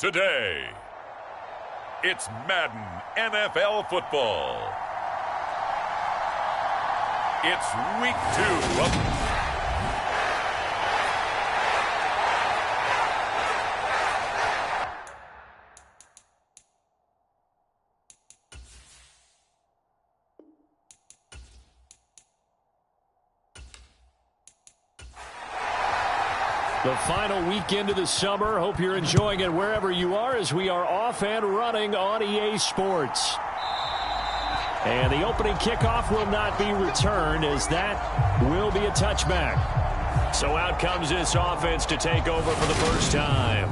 today. It's Madden NFL football. It's week 2 of... The final weekend of the summer. Hope you're enjoying it wherever you are as we are off and running on EA Sports. And the opening kickoff will not be returned as that will be a touchback. So out comes this offense to take over for the first time.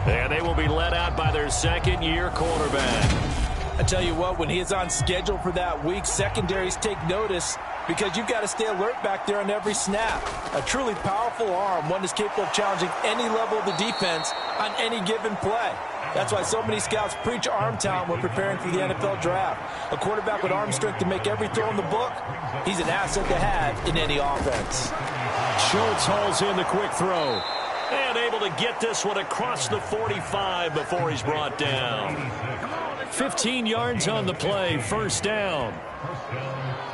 And they will be led out by their second-year quarterback. I tell you what, when he is on schedule for that week, secondaries take notice because you've got to stay alert back there on every snap. A truly powerful arm, one that's capable of challenging any level of the defense on any given play. That's why so many scouts preach arm talent when preparing for the NFL draft. A quarterback with arm strength to make every throw in the book, he's an asset to have in any offense. Schultz hauls in the quick throw. And able to get this one across the 45 before he's brought down. 15 yards on the play, first down.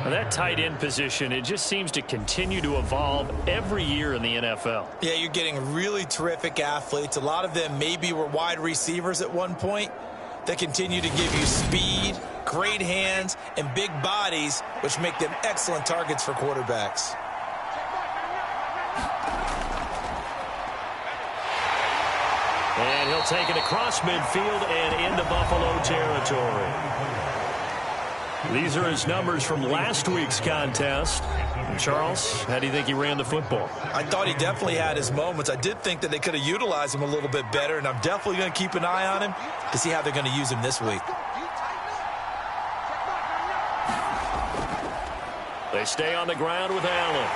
Now that tight end position, it just seems to continue to evolve every year in the NFL. Yeah, you're getting really terrific athletes. A lot of them maybe were wide receivers at one point. They continue to give you speed, great hands, and big bodies, which make them excellent targets for quarterbacks. And he'll take it across midfield and into Buffalo territory. These are his numbers from last week's contest. And Charles, how do you think he ran the football? I thought he definitely had his moments. I did think that they could have utilized him a little bit better, and I'm definitely going to keep an eye on him to see how they're going to use him this week. They stay on the ground with Allen.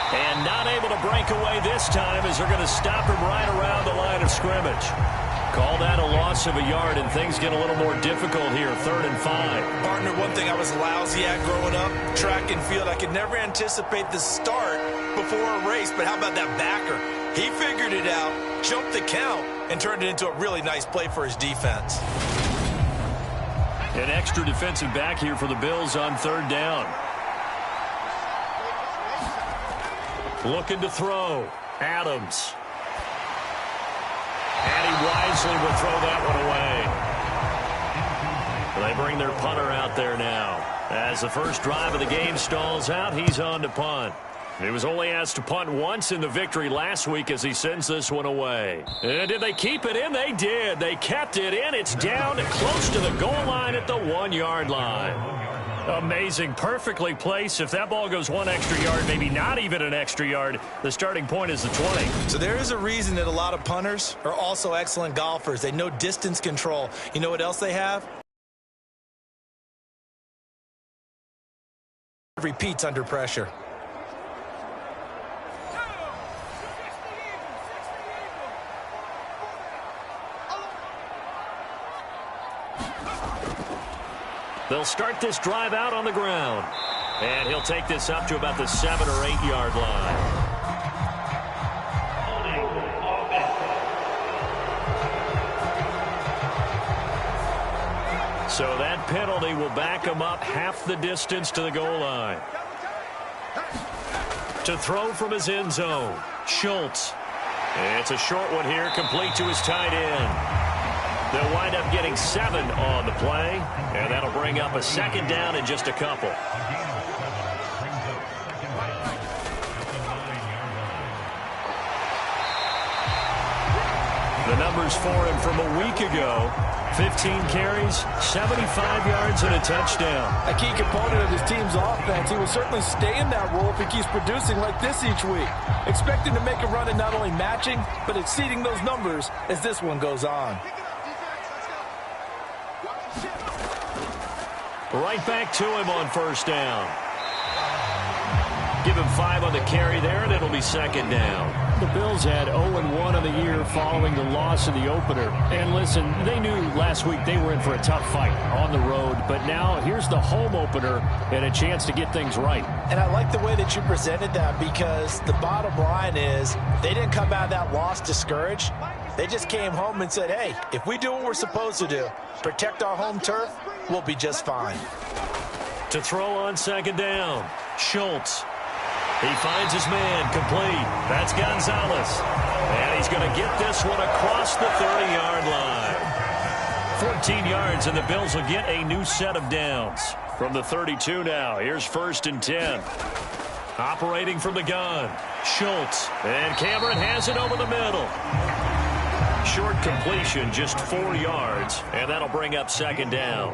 And not able to break away this time as they're going to stop him right around the line of scrimmage. Call that a loss of a yard, and things get a little more difficult here, 3rd and 5. Partner, one thing I was lousy at growing up, track and field, I could never anticipate the start before a race, but how about that backer? He figured it out, jumped the count, and turned it into a really nice play for his defense. An extra defensive back here for the Bills on 3rd down. Looking to throw. Adams. And he wisely will throw that one away. They bring their punter out there now. As the first drive of the game stalls out, he's on to punt. He was only asked to punt once in the victory last week as he sends this one away. And did they keep it in? They did. They kept it in. It's down close to the goal line at the 1-yard line. Amazing. Perfectly placed. If that ball goes 1 extra yard, maybe not even an extra yard, the starting point is the 20. So there is a reason that a lot of punters are also excellent golfers. They know distance control. You know what else they have? Repeats under pressure. They'll start this drive out on the ground. And he'll take this up to about the 7 or 8 yard line. So that penalty will back him up half the distance to the goal line. To throw from his end zone, Schultz. It's a short one here, complete to his tight end. They'll wind up getting 7 on the play, and that'll bring up a 2nd down in just a couple. The numbers for him from a week ago: 15 carries, 75 yards, and a touchdown. A key component of his team's offense. He will certainly stay in that role if he keeps producing like this each week. Expect him to make a run at not only matching, but exceeding those numbers as this one goes on. Right back to him on 1st down. Give him 5 on the carry there, and it'll be 2nd down. The Bills had 0-1 on the year following the loss in the opener. And listen, they knew last week they were in for a tough fight on the road. But now here's the home opener and a chance to get things right. And I like the way that you presented that, because the bottom line is they didn't come out of that loss discouraged. They just came home and said, hey, if we do what we're supposed to do, protect our home turf, we'll be just fine. To throw on second down, Schultz. He finds his man, complete. That's Gonzalez. And he's going to get this one across the 30-yard line. 14 yards, and the Bills will get a new set of downs. From the 32 now, here's 1st and 10. Operating from the gun, Schultz. And Cameron has it over the middle. Short completion, just 4 yards, and that'll bring up second down.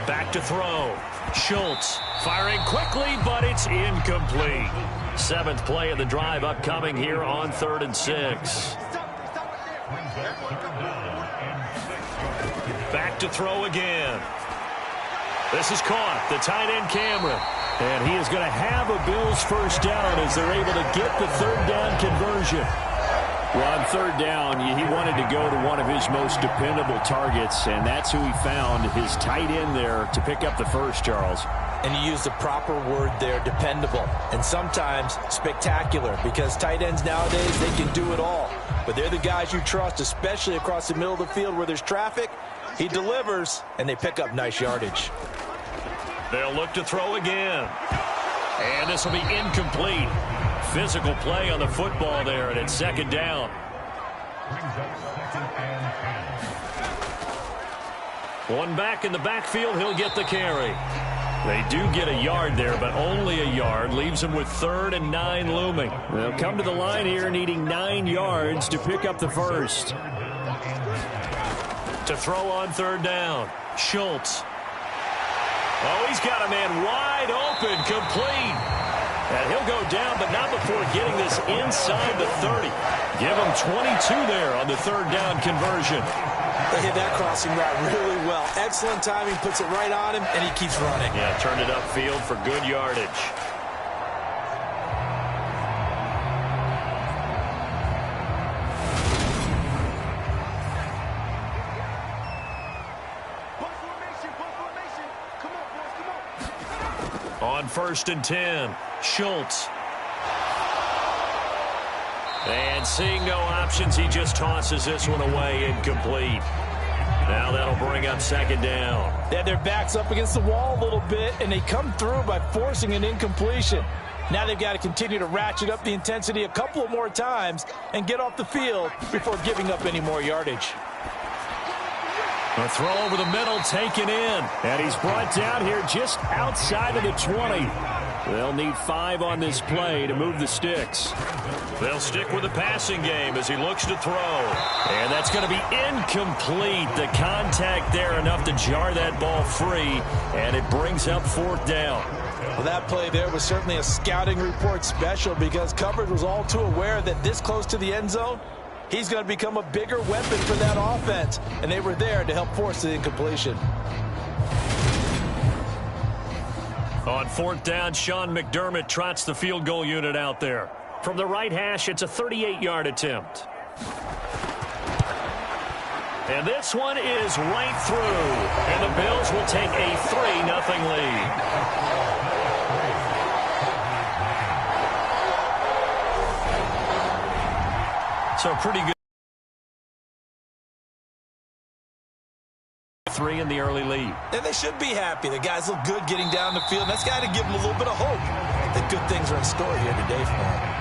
Back to throw. Schultz firing quickly, but it's incomplete. 7th play of the drive upcoming here on 3rd and 6. Back to throw again. This is caught. The tight end Cameron. And he is going to have a Bills first down as they're able to get the 3rd down conversion. Well, on 3rd down, he wanted to go to one of his most dependable targets, and that's who he found, his tight end there, to pick up the first, Charles. And you use the proper word there, dependable, and sometimes spectacular, because tight ends nowadays, they can do it all. But they're the guys you trust, especially across the middle of the field where there's traffic. He delivers, and they pick up nice yardage. They'll look to throw again. And this will be incomplete. Physical play on the football there, and it's 2nd down. One back in the backfield, he'll get the carry. They do get a yard there, but only a yard. Leaves them with 3rd and 9 looming. They'll come to the line here needing 9 yards to pick up the first. To throw on 3rd down, Schultz. Oh, he's got a man wide open, complete. And he'll go down, but not before getting this inside the 30. Give him 22 there on the 3rd down conversion. They hit that crossing route really well. Excellent timing, puts it right on him, and he keeps running. Yeah, turned it upfield for good yardage. On 1st and 10, Schultz. And seeing no options, he just tosses this one away, incomplete. Now that'll bring up 2nd down. They had their backs up against the wall a little bit, and they come through by forcing an incompletion. Now they've got to continue to ratchet up the intensity a couple of more times and get off the field before giving up any more yardage. A throw over the middle, taken in. And he's brought down here just outside of the 20. They'll need 5 on this play to move the sticks. They'll stick with the passing game as he looks to throw. And that's going to be incomplete. The contact there enough to jar that ball free, and it brings up 4th down. Well, that play there was certainly a scouting report special because coverage was all too aware that this close to the end zone, he's going to become a bigger weapon for that offense, and they were there to help force the incompletion. On 4th down, Sean McDermott trots the field goal unit out there. From the right hash, it's a 38-yard attempt. And this one is right through. And the Bills will take a 3-0 lead. So pretty good. 3 in the early lead. And they should be happy. The guys look good getting down the field. That's got to give them a little bit of hope that good things are in store here today for them.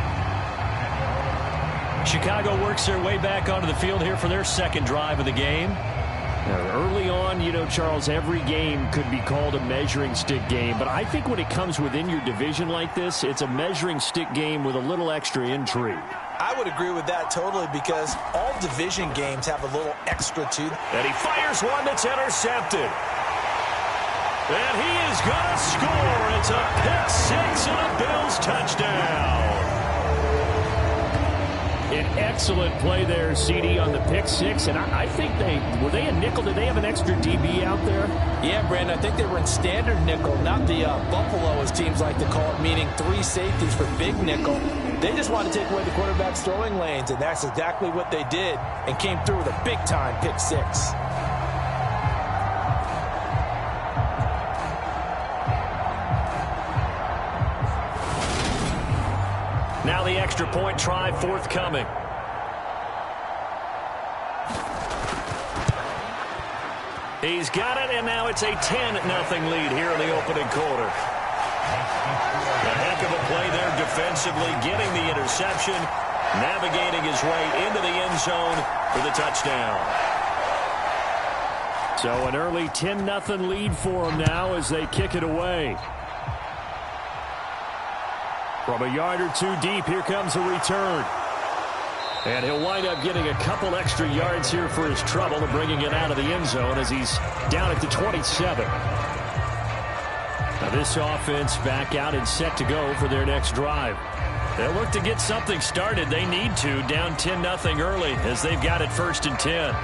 Chicago works their way back onto the field here for their 2nd drive of the game. Now, early on, you know, Charles, every game could be called a measuring stick game. But I think when it comes within your division like this, it's a measuring stick game with a little extra intrigue. I would agree with that totally because all division games have a little extra to them. And he fires one that's intercepted. And he is going to score. It's a pick 6 and a Bills touchdown. An excellent play there, CD, on the pick 6. And I think were they a nickel? Did they have an extra DB out there? Yeah, Brandon, I think they were in standard nickel, not the Buffalo, as teams like to call it, meaning 3 safeties for big nickel. They just want to take away the quarterback's throwing lanes, and that's exactly what they did and came through with a big-time pick 6. Now Now the extra point try forthcoming. He's got it, and now it's a 10-0 lead here in the opening quarter. A heck of a play there defensively, getting the interception, navigating his way into the end zone for the touchdown. So an early 10-0 lead for them now as they kick it away. From a yard or two deep, here comes a return. And he'll wind up getting a couple extra yards here for his trouble and bringing it out of the end zone as he's down at the 27. Now this offense back out and set to go for their next drive. They'll look to get something started. They need to, down 10-0 early as they've got it 1st and 10.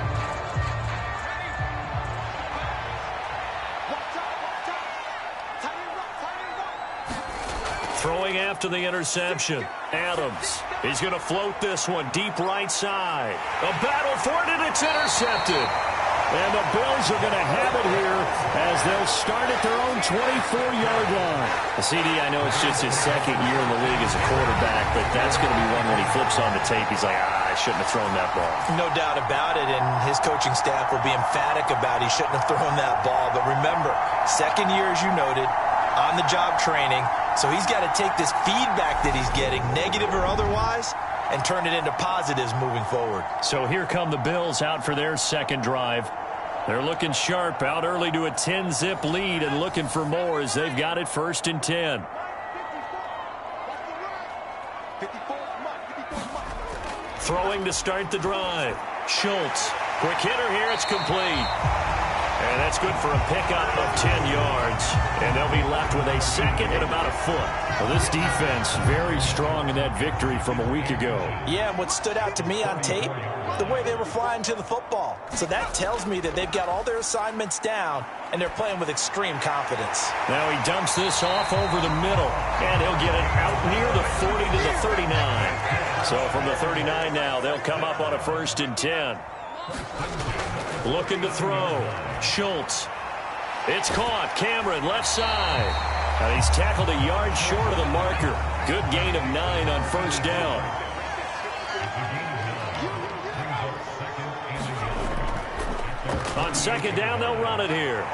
Throwing after the interception. Adams. He's going to float this one deep right side. A battle for it, and it's intercepted. And the Bills are going to have it here as they'll start at their own 24-yard line. CD, I know it's just his second year in the league as a quarterback, but that's going to be one when he flips on the tape. He's like, I shouldn't have thrown that ball. No doubt about it, and his coaching staff will be emphatic about he shouldn't have thrown that ball. But remember, second year, as you noted, on-the-job training. So he's got to take this feedback that he's getting, negative or otherwise, and turn it into positives moving forward. So here come the Bills out for their second drive. They're looking sharp, out early to a 10-zip lead and looking for more as they've got it 1st and 10. Throwing to start the drive. Schultz. Quick hitter here. It's complete. And that's good for a pickup of 10 yards. And they'll be left with a second and about a foot. Well, this defense very strong in that victory from a week ago. Yeah, and what stood out to me on tape, the way they were flying to the football. So that tells me that they've got all their assignments down, and they're playing with extreme confidence. Now he dumps this off over the middle, and he'll get it out near the 40 to the 39. So from the 39 now, they'll come up on a 1st and 10. Looking to throw. Schultz. It's caught. Cameron, left side. And he's tackled a yard short of the marker. Good gain of 9 on 1st down. On 2nd down, they'll run it here.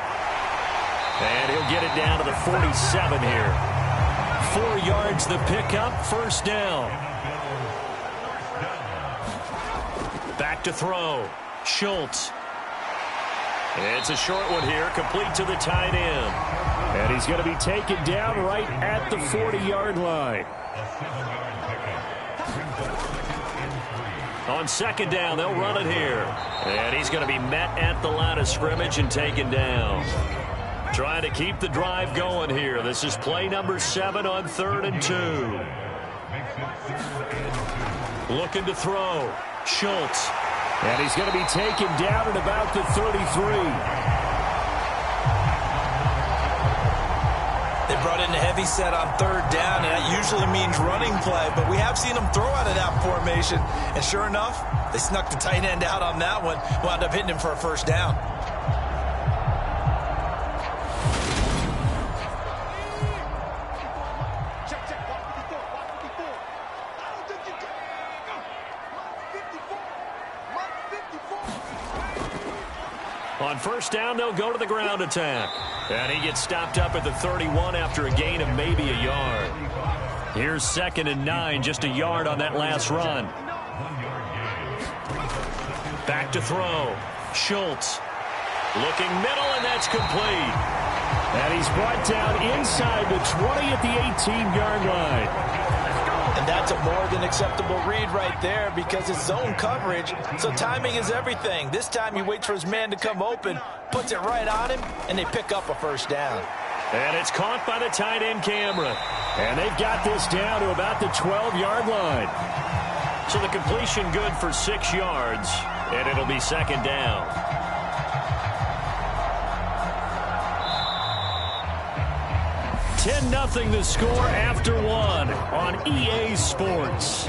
And he'll get it down to the 47 here. 4 yards the pickup, 1st down. Back to throw. Schultz. It's a short one here, complete to the tight end. And he's going to be taken down right at the 40-yard line. On 2nd down, they'll run it here. And he's going to be met at the line of scrimmage and taken down. Trying to keep the drive going here. This is play number 7 on 3rd and 2. Looking to throw. Schultz. And he's going to be taken down at about the 33. They brought in a heavy set on 3rd down, and that usually means running play, but we have seen them throw out of that formation, and sure enough, they snuck the tight end out on that one, wound up hitting him for a 1st down. On 1st down, they'll go to the ground attack. And he gets stopped up at the 31 after a gain of maybe a yard. Here's 2nd and 9, just a yard on that last run. Back to throw. Schultz. Looking middle, and that's complete. And he's brought down inside the 20 at the 18-yard line. And that's a more than acceptable read right there because it's zone coverage, so timing is everything. This time he waits for his man to come open, puts it right on him, and they pick up a 1st down. And it's caught by the tight end, Cameron. And they've got this down to about the 12-yard line. So the completion good for 6 yards, and it'll be 2nd down. $10-0 the score after 1 on EA Sports.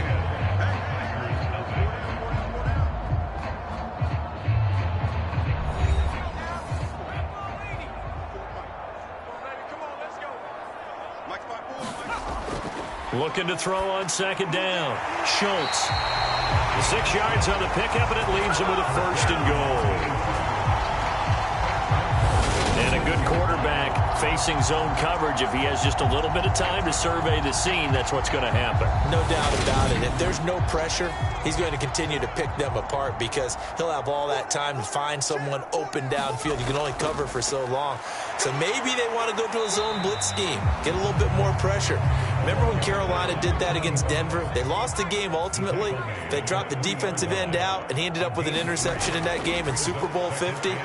Looking to throw on second down. Schultz. 6 yards on the pickup, and it leaves him with a first and goal. And a good quarterback facing zone coverage. If he has just a little bit of time to survey the scene, that's what's going to happen. No doubt about it. If there's no pressure, he's going to continue to pick them apart because he'll have all that time to find someone open downfield. You can only cover for so long. So maybe they want to go to a zone blitz scheme, get a little bit more pressure. Remember when Carolina did that against Denver? They lost the game ultimately. They dropped the defensive end out, and he ended up with an interception in that game in Super Bowl 50.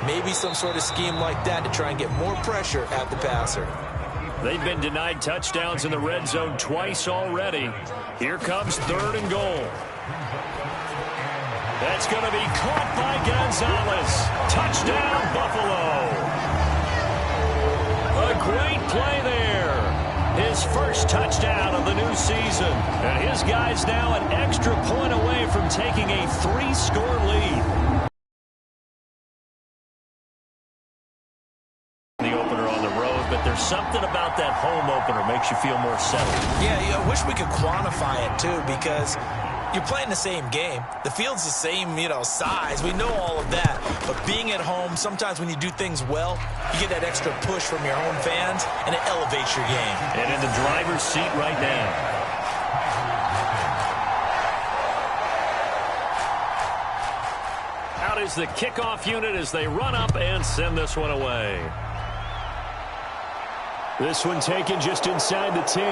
Maybe some sort of scheme like that to try and get more pressure at the passer. They've been denied touchdowns in the red zone twice already. Here comes third and goal. That's going to be caught by Gonzalez. Touchdown, Buffalo. A great play there. His first touchdown of the new season. And his guys now an extra point away from taking a 3-score lead. There's something about that home opener makes you feel more settled. Yeah, I wish we could quantify it, too, because you're playing the same game. The field's the same, size. We know all of that. But being at home, sometimes when you do things well, you get that extra push from your home fans, and it elevates your game. And in the driver's seat right now. Out is the kickoff unit as they run up and send this one away. This one taken just inside the 10.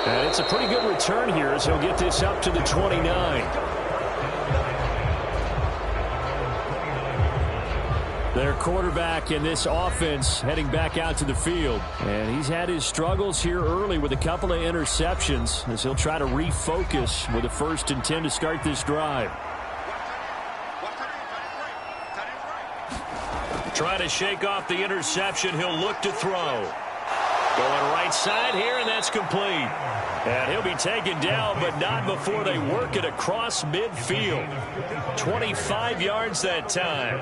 And it's a pretty good return here as he'll get this up to the 29. Their quarterback in this offense heading back out to the field. And he's had his struggles here early with a couple of interceptions as he'll try to refocus with a 1st and 10 to start this drive. Trying to shake off the interception. He'll look to throw. Going right side here, and that's complete. And he'll be taken down, but not before they work it across midfield. 25 yards that time.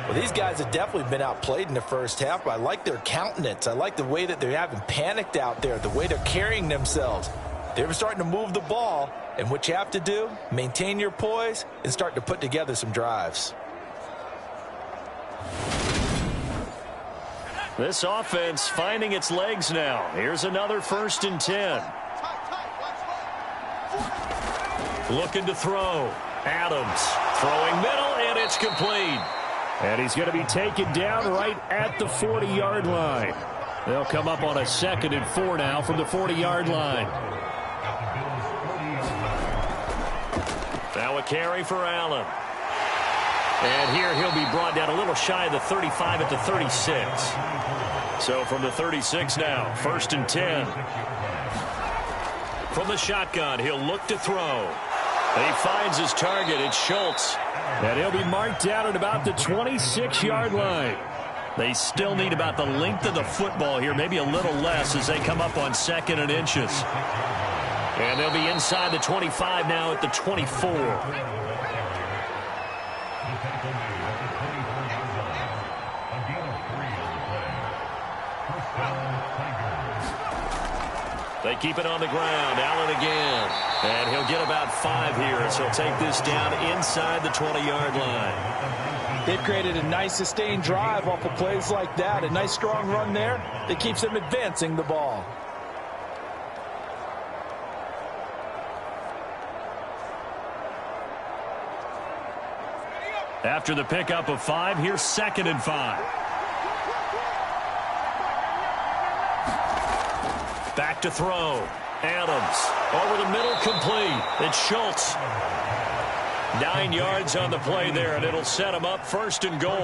Well, these guys have definitely been outplayed in the first half, but I like their countenance. I like the way that they haven't panicked out there, the way they're carrying themselves. They're starting to move the ball, and what you have to do, maintain your poise and start to put together some drives. This offense finding its legs now. Here's another 1st and 10. Looking to throw. Adams throwing middle, and it's complete. And he's going to be taken down right at the 40-yard line. They'll come up on a 2nd and 4 now from the 40-yard line. Now a carry for Allen. And here he'll be brought down a little shy of the 35 at the 36. So from the 36 now, 1st and 10. From the shotgun, he'll look to throw. And he finds his target. It's Schultz. And he'll be marked down at about the 26-yard line. They still need about the length of the football here, maybe a little less as they come up on 2nd and inches. And they'll be inside the 25 now at the 24. They keep it on the ground. Allen again. And he'll get about 5 here, so he'll take this down inside the 20-yard line. They've created a nice sustained drive off of plays like that. A nice strong run there that keeps them advancing the ball. After the pickup of 5, here's 2nd and 5. Back to throw. Adams over the middle, complete. It's Schultz. 9 yards on the play there, and it'll set him up 1st and goal.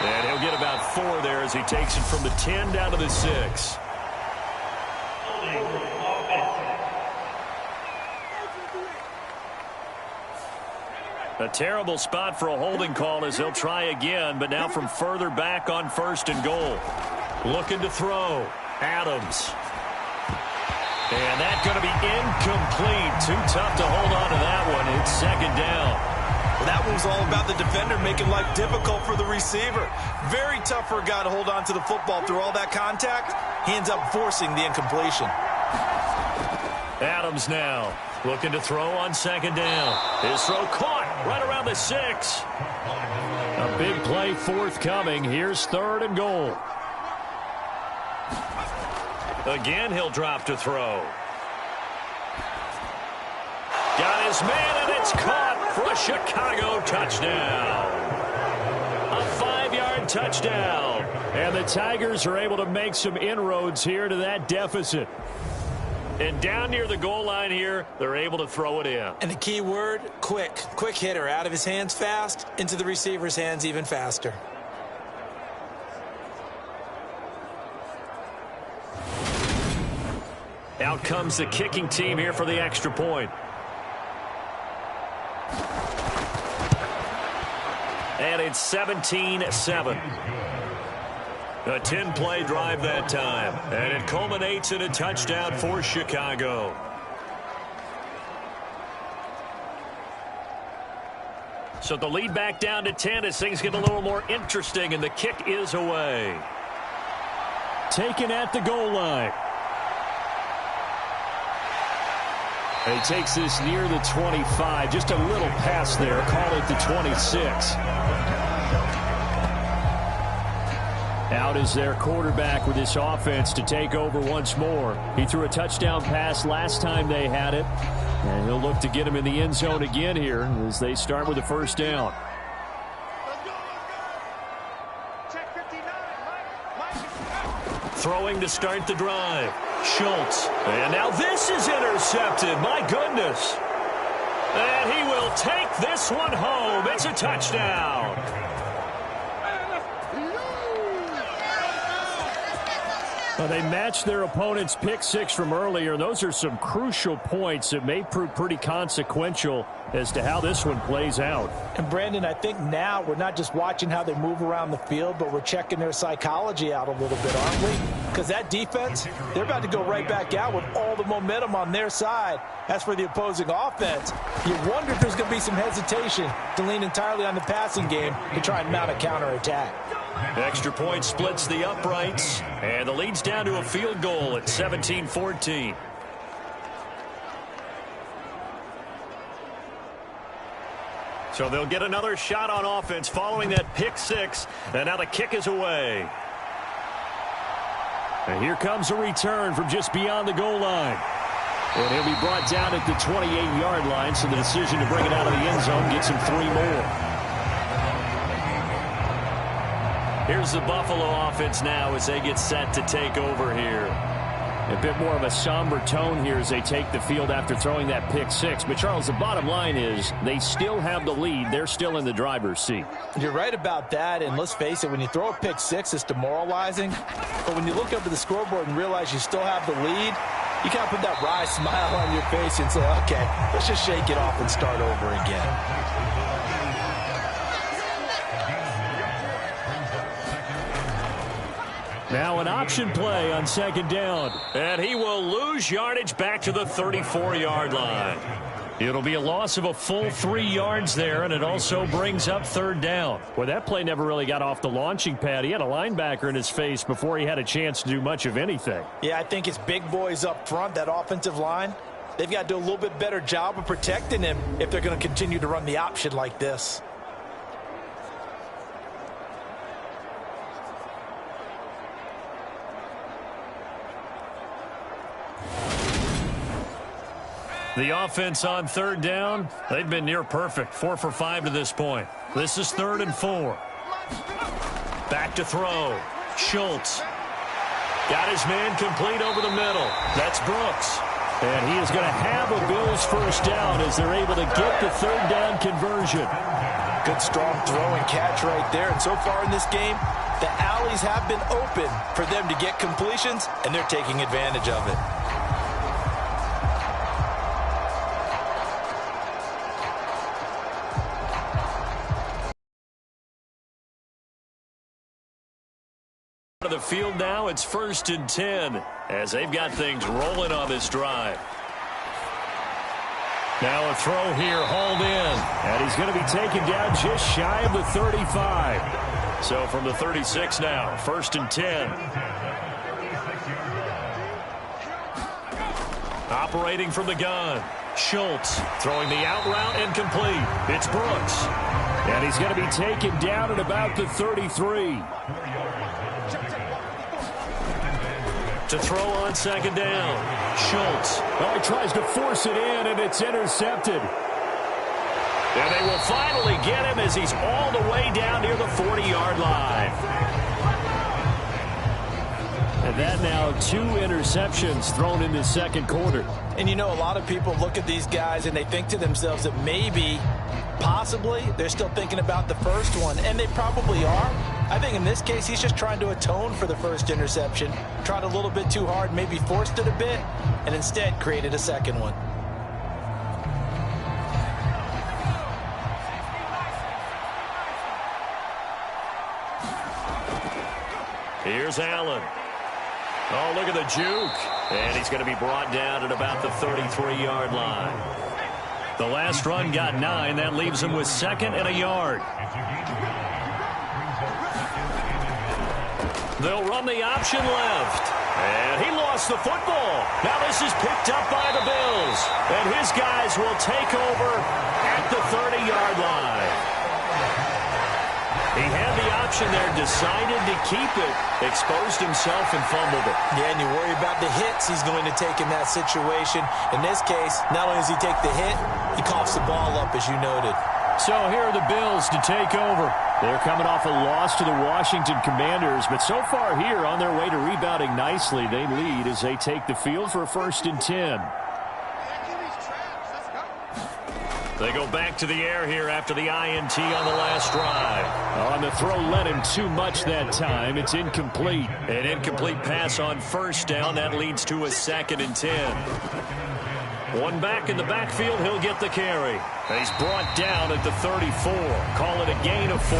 And he'll get about 4 there as he takes it from the 10 down to the 6. A terrible spot for a holding call as they'll try again, but now from further back on 1st and goal. Looking to throw. Adams. And that's going to be incomplete. Too tough to hold on to that one. It's second down. Well, that one was all about the defender making life difficult for the receiver. Very tough for a guy to hold on to the football through all that contact. He ends up forcing the incompletion. Adams now looking to throw on second down. His throw caught right around the 6. A big play forthcoming. Here's 3rd and goal. Again, he'll drop to throw. Got his man, and it's caught for a Chicago touchdown. A 5-yard touchdown. And the Tigers are able to make some inroads here to that deficit. And down near the goal line here, they're able to throw it in. And the key word, quick. Quick hitter. Out of his hands fast, into the receiver's hands even faster. Out comes the kicking team here for the extra point. And it's 17-7. A 10-play drive that time. And it culminates in a touchdown for Chicago. So the lead back down to 10 as things get a little more interesting, and the kick is away. Taken at the goal line. He takes this near the 25. Just a little pass there. Call it the 26. Out is their quarterback with this offense to take over once more. He threw a touchdown pass last time they had it. And he'll look to get him in the end zone again here as they start with the first down. Throwing to start the drive. Schultz. And now this is intercepted. My goodness. And he will take this one home. It's a touchdown. Well, they matched their opponent's pick 6 from earlier. Those are some crucial points that may prove pretty consequential as to how this one plays out. And, Brandon, I think now we're not just watching how they move around the field, but we're checking their psychology out a little bit, aren't we? Because that defense, they're about to go right back out with all the momentum on their side. As for the opposing offense, you wonder if there's going to be some hesitation to lean entirely on the passing game to try and mount a counterattack. Extra point splits the uprights, and the lead's down to a field goal at 17-14. So they'll get another shot on offense following that pick 6, and now the kick is away. And here comes a return from just beyond the goal line. And he'll be brought down at the 28-yard line, so the decision to bring it out of the end zone gets him 3 more. Here's the Buffalo offense now as they get set to take over here. A bit more of a somber tone here as they take the field after throwing that pick 6. But, Charles, the bottom line is they still have the lead. They're still in the driver's seat. You're right about that, and let's face it, when you throw a pick 6, it's demoralizing. But when you look up at the scoreboard and realize you still have the lead, you kind of put that wry smile on your face and say, okay, let's just shake it off and start over again. Now an option play on second down. And he will lose yardage back to the 34-yard line. It'll be a loss of a full 3 yards there, and it also brings up third down. Well, that play never really got off the launching pad. He had a linebacker in his face before he had a chance to do much of anything. Yeah, I think it's big boys up front, that offensive line. They've got to do a little bit better job of protecting him if they're going to continue to run the option like this. The offense on third down, they've been near perfect. 4 for 5 to this point. This is 3rd and 4. Back to throw. Schultz. Got his man complete over the middle. That's Brooks. And he is going to have a Bills first down as they're able to get the third down conversion. Good strong throw and catch right there. And so far in this game, the alleys have been open for them to get completions, and they're taking advantage of it. of the field now. It's 1st and 10 as they've got things rolling on this drive. Now a throw here, hauled in. And he's going to be taken down just shy of the 35. So from the 36 now, 1st and 10. Operating from the gun. Schultz throwing the out route incomplete. It's Brooks. And he's going to be taken down at about the 33. To throw on 2nd down. Schultz. Oh, he tries to force it in, and it's intercepted. And they will finally get him as he's all the way down near the 40-yard line. And that now 2 interceptions thrown in the 2nd quarter. And you know, a lot of people look at these guys and they think to themselves that maybe, possibly, they're still thinking about the first one. And they probably are. I think in this case, he's just trying to atone for the first interception. Tried a little bit too hard, maybe forced it a bit, and instead created a second one. Here's Allen. Oh, look at the juke. And he's going to be brought down at about the 33-yard line. The last run got 9. That leaves him with 2nd and a yard. They'll run the option left. And he lost the football. Now this is picked up by the Bills. And his guys will take over at the 30-yard line. He had the option there, decided to keep it, exposed himself and fumbled it. Yeah, and you worry about the hits he's going to take in that situation. In this case, not only does he take the hit, he coughs the ball up, as you noted. So here are the Bills to take over. They're coming off a loss to the Washington Commanders, but so far here on their way to rebounding nicely. They lead as they take the field for 1st and 10. They go back to the air here after the INT on the last drive. On the throw led him too much that time. It's incomplete. An incomplete pass on 1st down. That leads to a 2nd and 10. One back in the backfield. He'll get the carry. He's brought down at the 34. Call it a gain of 4.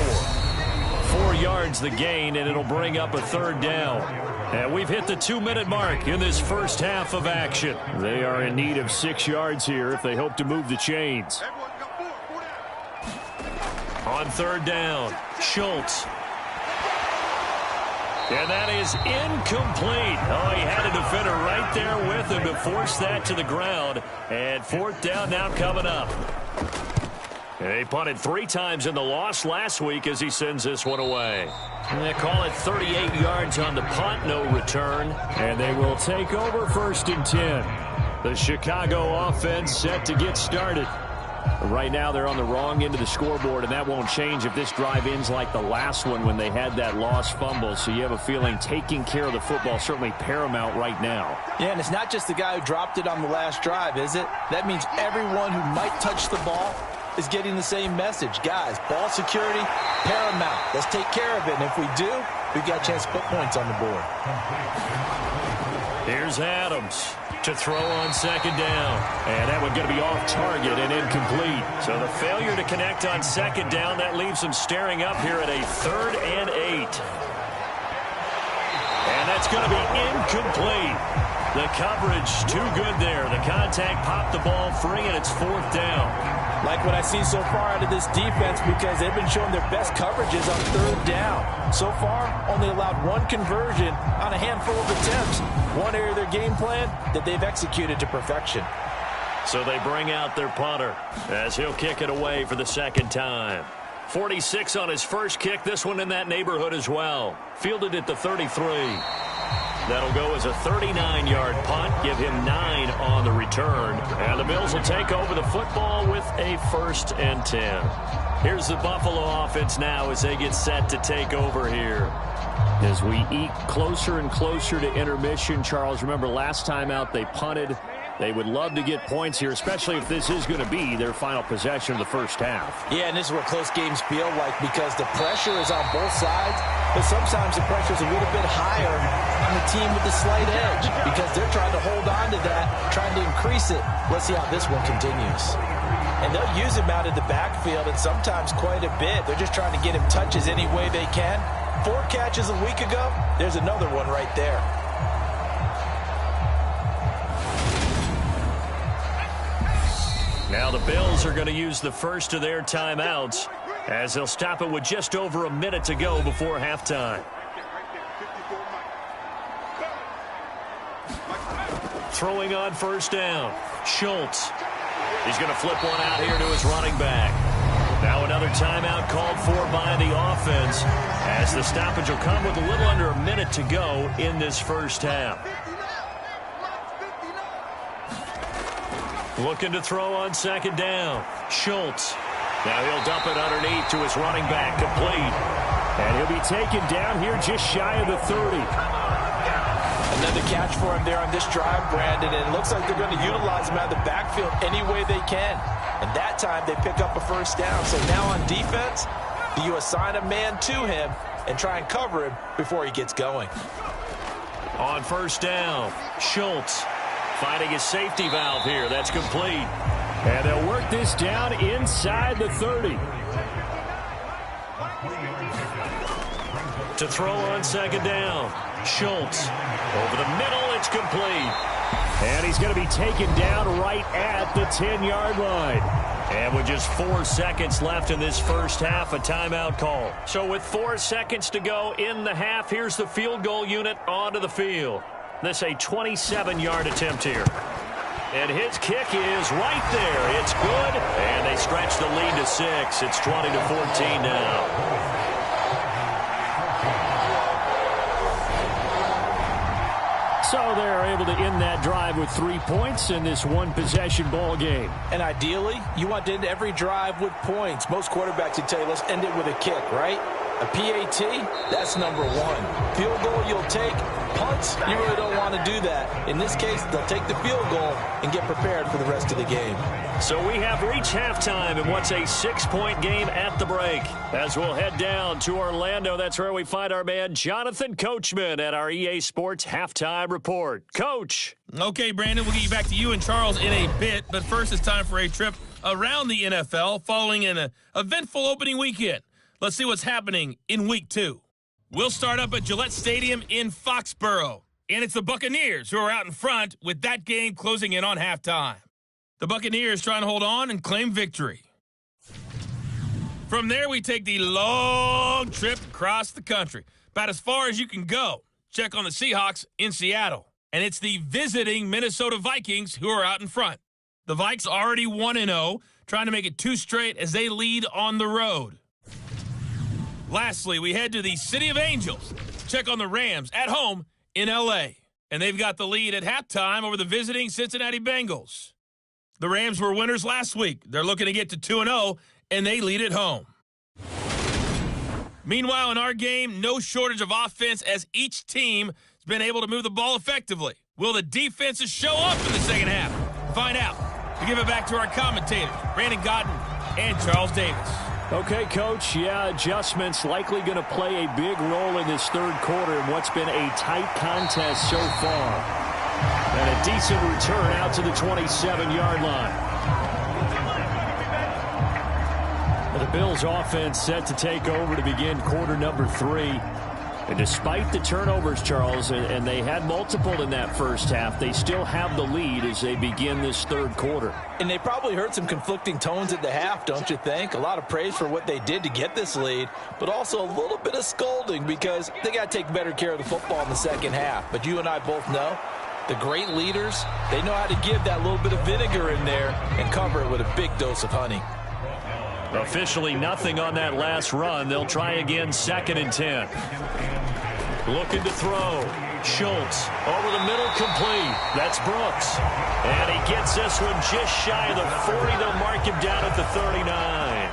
4 yards the gain, and it'll bring up a 3rd down. And we've hit the 2-minute mark in this first half of action. They are in need of 6 yards here if they hope to move the chains. On 3rd down, Schultz. And that is incomplete. Oh, he had a defender right there with him to force that to the ground. And 4th down now coming up. And he punted 3 times in the loss last week as he sends this one away. And they call it 38 yards on the punt, no return. And they will take over 1st and 10. The Chicago offense set to get started. Right now they're on the wrong end of the scoreboard, and that won't change if this drive ends like the last one when they had that lost fumble. So you have a feeling taking care of the football certainly paramount right now. Yeah, and it's not just the guy who dropped it on the last drive, is it? That means everyone who might touch the ball is getting the same message. Guys, ball security, paramount. Let's take care of it. And if we do, we've got a chance to put points on the board. Here's Adams to throw on 2nd down. And that one going to be off target and incomplete. So the failure to connect on 2nd down, that leaves him staring up here at a 3rd and 8. And that's going to be incomplete. The coverage too good there. The contact popped the ball free, and it's 4th down. Like what I see so far out of this defense, because they've been showing their best coverages on 3rd down. So far, only allowed 1 conversion on a handful of attempts. One area of their game plan that they've executed to perfection. So they bring out their punter as he'll kick it away for the 2nd time. 46 on his first kick. This one in that neighborhood as well. Fielded at the 33. That'll go as a 39-yard punt, give him 9 on the return. And the Bills will take over the football with a 1st and 10. Here's the Buffalo offense now as they get set to take over here. As we eke closer and closer to intermission, Charles, remember last time out they punted. They would love to get points here, especially if this is going to be their final possession of the first half. Yeah, and this is what close games feel like because the pressure is on both sides, but sometimes the pressure is a little bit higher on the team with the slight edge because they're trying to hold on to that, trying to increase it. Let's see how this one continues. And they'll use him out of the backfield and sometimes quite a bit. They're just trying to get him touches any way they can. 4 catches a week ago, there's another one right there. Now the Bills are going to use the first of their timeouts as they'll stop it with just over a minute to go before halftime. Throwing on first down, Schultz. He's going to flip one out here to his running back. Now another timeout called for by the offense as the stoppage will come with a little under a minute to go in this first half. Looking to throw on second down, Schultz. Now he'll dump it underneath to his running back, complete. And he'll be taken down here just shy of the 30. Another catch for him there on this drive, Brandon, and it looks like they're going to utilize him out of the backfield any way they can. And that time they pick up a first down. So now on defense, do you assign a man to him and try and cover him before he gets going? On first down, Schultz finding his safety valve here. That's complete. And they'll work this down inside the 30. To throw on second down, Schultz. Over the middle, it's complete. And he's going to be taken down right at the 10-yard line. And with just 4 seconds left in this first half, a timeout call. So with 4 seconds to go in the half, here's the field goal unit onto the field. This a 27-yard attempt here. And his kick is right there. It's good. And they stretch the lead to 6. It's 20-14 now. So they're able to end that drive with 3 points in this one-possession ball game. And ideally, you want to end every drive with points. Most quarterbacks would tell you, let's end it with a kick, right? A PAT, that's number 1. Field goal you'll take. Punts, you really don't want to do that. In this case, they'll take the field goal and get prepared for the rest of the game. So we have reached halftime in what's a 6-point game at the break. As we'll head down to Orlando, that's where we find our man Jonathan Coachman at our EA Sports Halftime Report. Coach. Okay, Brandon, we'll get you back to you and Charles in a bit, but first it's time for a trip around the NFL following an eventful opening weekend. Let's see what's happening in Week 2. We'll start up at Gillette Stadium in Foxborough, and it's the Buccaneers who are out in front with that game closing in on halftime. The Buccaneers trying to hold on and claim victory. From there, we take the long trip across the country, about as far as you can go. Check on the Seahawks in Seattle, and it's the visiting Minnesota Vikings who are out in front. The Vikes already 1-0, trying to make it 2 straight as they lead on the road. Lastly, we head to the City of Angels. Check on the Rams at home in L.A. And they've got the lead at halftime over the visiting Cincinnati Bengals. The Rams were winners last week. They're looking to get to 2-0, and they lead at home. Meanwhile, in our game, no shortage of offense as each team has been able to move the ball effectively. Will the defenses show up in the second half? Find out. We give it back to our commentators, Brandon Gaudin and Charles Davis. Okay, Coach, adjustments likely going to play a big role in this third quarter in what's been a tight contest so far. And a decent return out to the 27-yard line. The Bills offense set to take over to begin quarter number 3. And despite the turnovers, Charles, and they had multiple in that first half, they still have the lead as they begin this third quarter. And they probably heard some conflicting tones at the half, don't you think? A lot of praise for what they did to get this lead, but also a little bit of scolding because they got to take better care of the football in the second half. But you and I both know the great leaders, they know how to give that little bit of vinegar in there and cover it with a big dose of honey. Officially nothing on that last run. They'll try again, 2nd and 10. Looking to throw. Schultz over the middle, complete. That's Brooks. And he gets this one just shy of the 40. They'll mark him down at the 39.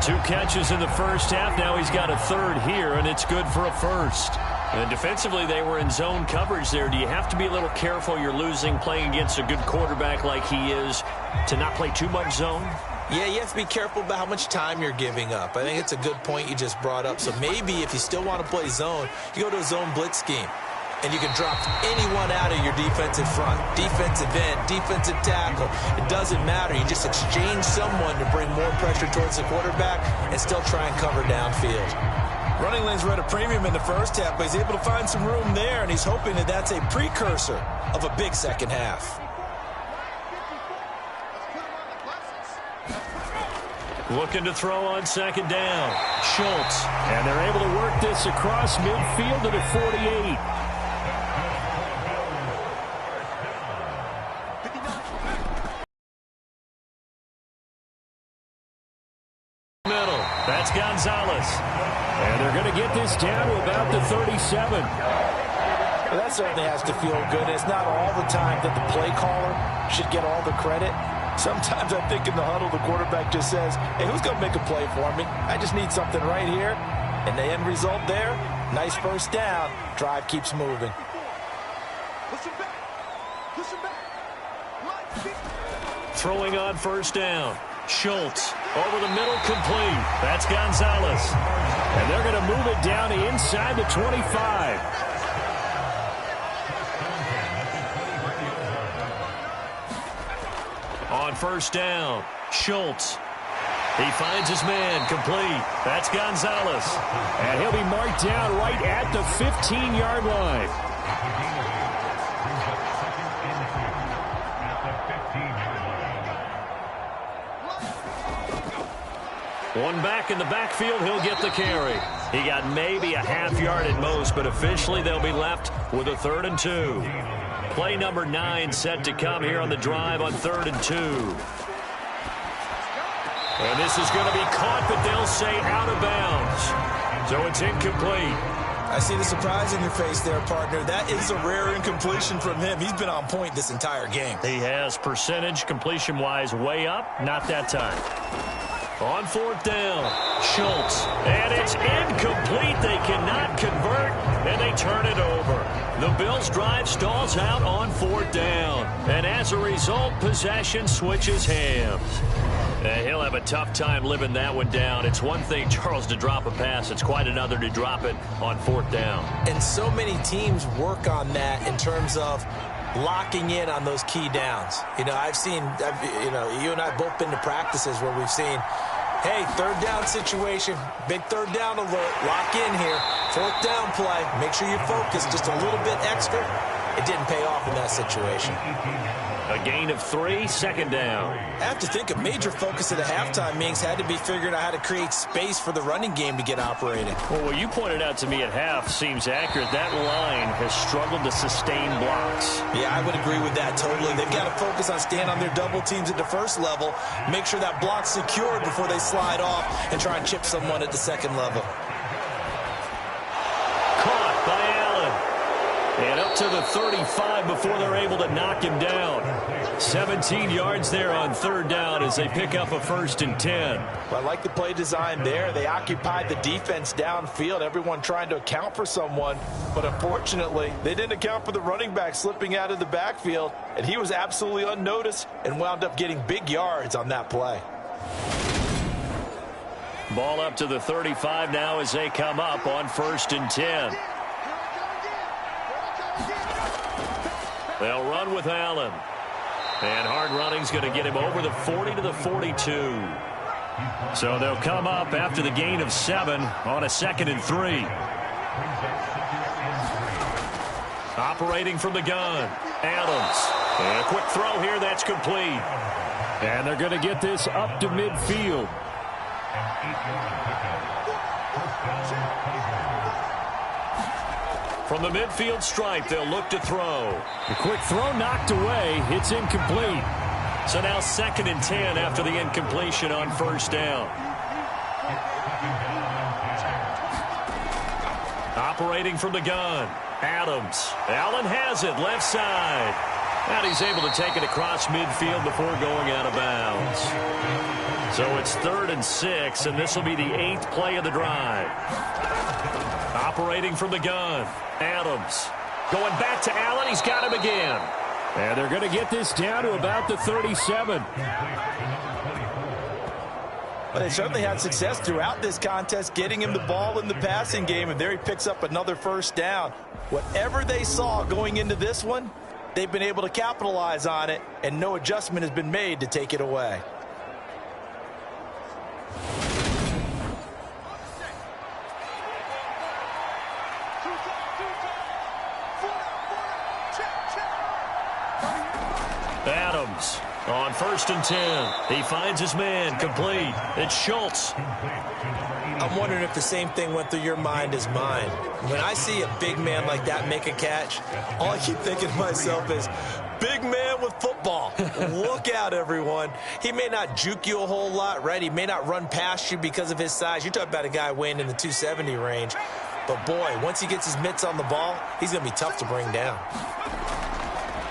2 catches in the first half. Now he's got a third here, and it's good for a first. And defensively, they were in zone coverage there. Do you have to be a little careful? You're losing playing against a good quarterback like he is to not play too much zone? Yeah, you have to be careful about how much time you're giving up. I think it's a good point you just brought up. So maybe if you still want to play zone, you go to a zone blitz scheme. And you can drop anyone out of your defensive front. Defensive end, defensive tackle. It doesn't matter. You just exchange someone to bring more pressure towards the quarterback and still try and cover downfield. Run running lanes were at a premium in the first half, but he's able to find some room there, and he's hoping that that's a precursor of a big second half. Looking to throw on second down. Schultz. And they're able to work this across midfield to the 48. Middle. That's Gonzalez. And they're going to get this down to about the 37. Well, that certainly has to feel good. It's not all the time that the play caller should get all the credit. Sometimes I think in the huddle, the quarterback just says, hey, who's going to make a play for me? I just need something right here. And the end result there, nice first down. Drive keeps moving. Throwing on first down. Schultz over the middle, complete. That's Gonzalez. And they're going to move it down to inside the 25. On first down, Schultz. He finds his man, complete. That's Gonzalez. And he'll be marked down right at the 15-yard line. One back in the backfield, he'll get the carry. He got maybe a half yard at most, but officially they'll be left with a 3rd and 2. Play number 9 set to come here on the drive on 3rd and 2. And this is going to be caught, but they'll say out of bounds. So it's incomplete. I see the surprise in your face there, partner. That is a rare incompletion from him. He's been on point this entire game. He has percentage completion-wise way up. Not that time. On 4th down, Schultz. And it's incomplete. They cannot convert, and they turn it over. The Bills' drive stalls out on 4th down. And as a result, possession switches hands. And he'll have a tough time living that one down. It's one thing, Charles, to drop a pass. It's quite another to drop it on 4th down. And so many teams work on that in terms of locking in on those key downs. You know, you and I both been to practices where we've seen, hey, 3rd down situation, big 3rd down alert, lock in here, 4th down play, make sure you focus just a little bit extra. It didn't pay off in that situation. A gain of 3, 2nd down. I have to think a major focus at the halftime meetings had to be figuring out how to create space for the running game to get operating. Well, what you pointed out to me at half seems accurate. That line has struggled to sustain blocks. Yeah, I would agree with that totally. They've got to focus on staying on their double teams at the first level, make sure that block's secured before they slide off and try and chip someone at the second level. Caught by Allen. And up to the 35 before they're able to knock him down. 17 yards there on 3rd down as they pick up a 1st and 10. Well, I like the play design there. They occupied the defense downfield, everyone trying to account for someone. But unfortunately, they didn't account for the running back slipping out of the backfield. And he was absolutely unnoticed and wound up getting big yards on that play. Ball up to the 35 now as they come up on 1st and 10. They'll run with Allen. And hard running's going to get him over the 40 to the 42. So they'll come up after the gain of 7 on a 2nd and 3. Operating from the gun, Adams. And a quick throw here, that's complete. And they're going to get this up to midfield. From the midfield stripe, they'll look to throw. The quick throw knocked away. It's incomplete. So now 2nd and 10 after the incompletion on 1st down. Operating from the gun, Adams. Allen has it, left side. And he's able to take it across midfield before going out of bounds. So it's 3rd and 6, and this will be the 8th play of the drive. Operating from the gun, Adams. Going back to Allen, he's got him again. And they're going to get this down to about the 37. Well, they certainly had success throughout this contest, getting him the ball in the passing game, and there he picks up another 1st down. Whatever they saw going into this one, they've been able to capitalize on it, and no adjustment has been made to take it away. Adams on 1st and 10. He finds his man, complete. It's Schultz. I'm wondering if the same thing went through your mind as mine. When I see a big man like that make a catch, all I keep thinking to myself is, big man with football. Look out, everyone. He may not juke you a whole lot, right? He may not run past you because of his size. You're talking about a guy weighing in the 270 range. But, boy, once he gets his mitts on the ball, he's going to be tough to bring down.